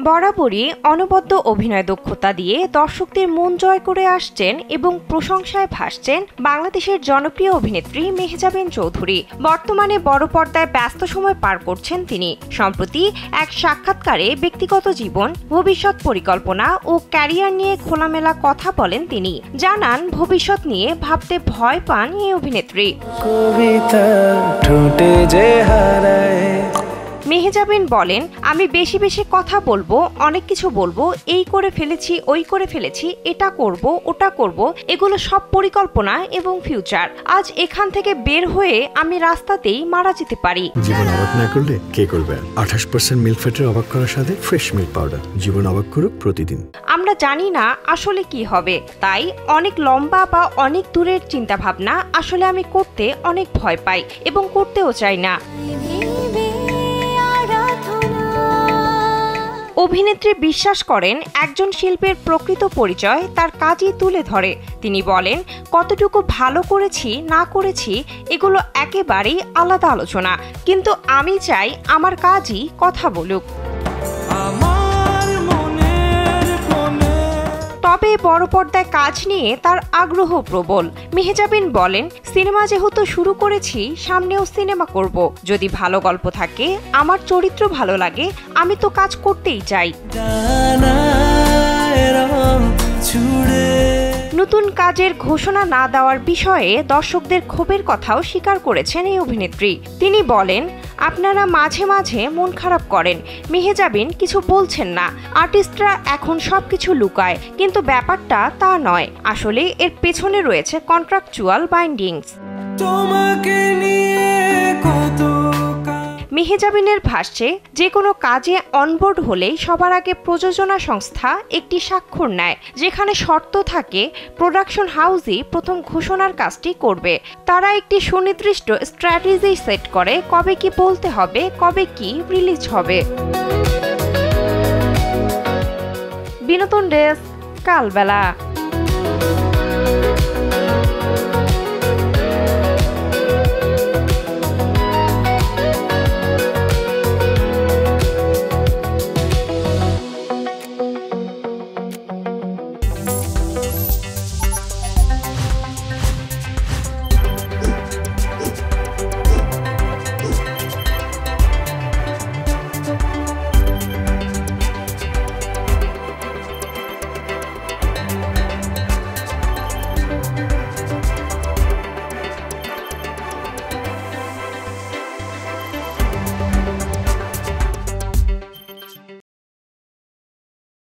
বরাবরই অনবদ্য অভিনয় দক্ষতা দিয়ে দর্শকদের মন জয় করে আসছেন এবং প্রশংসায় ভাসছেন বাংলাদেশের জনপ্রিয় অভিনেত্রী মেহজাবিন চৌধুরী। বর্তমানে বড় পর্দায় ব্যস্ত সময় পার করছেন তিনি। সম্প্রতি এক সাক্ষাৎকারে ব্যক্তিগত জীবন, ভবিষ্যৎ পরিকল্পনা ও ক্যারিয়ার নিয়ে খোলামেলা কথা বলেন তিনি। জানান ভবিষ্যৎ নিয়ে ভাবতে ভয় পান এই অভিনেত্রী। মেহজাবিন বলেন, আমি বেশি বেশি কথা বলবো, অনেক কিছু বলবো, এই করে ফেলেছি, ওই করে ফেলেছি, এটা করব, ওটা করব, এগুলো সব পরিকল্পনা এবং ফিউচার। আজ এখান থেকে বের হয়ে আমি রাস্তাতেই মারা যেতে পারি। জীবন অবাক না করলে কে করবে? 28% মিল্ক ফ্যাটের অবাক করার সাথে ফ্রেশ মিল্ক পাউডার। জীবন অবাক করুক প্রতিদিন। আমরা জানি না আসলে কি হবে, তাই অনেক লম্বা বা অনেক দূরের চিন্তা ভাবনা আসলে আমি করতে অনেক ভয় পাই এবং করতেও চাই না। অভিনেত্রী বিশ্বাস করেন একজন শিল্পীর প্রকৃত পরিচয় তার কাজই তুলে ধরে। তিনি বলেন, কতটুকু ভালো করেছি না করেছি এগুলো একেবারেই আলাদা আলোচনা, কিন্তু আমি চাই আমার কাজই কথা বলুক। তবে বড় পর্দায় কাজ নিয়ে তার আগ্রহ প্রবল। মেহজাবিন বলেন, সিনেমা যেহেতু শুরু করেছি, সামনেও সিনেমা করব। যদি ভালো গল্প থাকে, আমার চরিত্র ভালো লাগে, আমি তো কাজ করতেই চাই। নতুন কাজের ঘোষণা না দেওয়ার বিষয়ে দর্শকদের ক্ষোভের কথাও স্বীকার করেছেন এই অভিনেত্রী। তিনি বলেন, আপনারা মাঝে মাঝে মন খারাপ করেন, মেহজাবিন কিছু বলছেন না। আর্টিস্টরা এখন সবকিছু লুকায়, কিন্তু ব্যাপারটা তা নয়। আসলে এর পেছনে রয়েছে কন্ট্রাকচুয়াল বাইন্ডিংস। মেহজাবিনের ভাষ্যে, যে কোনো কাজে অনবোর্ড হলেই সবার আগে প্রযোজনা সংস্থা একটি স্বাক্ষর নেয়, যেখানে শর্ত থাকে প্রোডাকশন হাউসই প্রথম ঘোষণার কাজটি করবে। তারা একটি সুনির্দিষ্ট স্ট্র্যাটেজি সেট করে কবে কি বলতে হবে, কবে কি রিলিজ হবে। বিনোদন ডেস্ক, কালবেলা।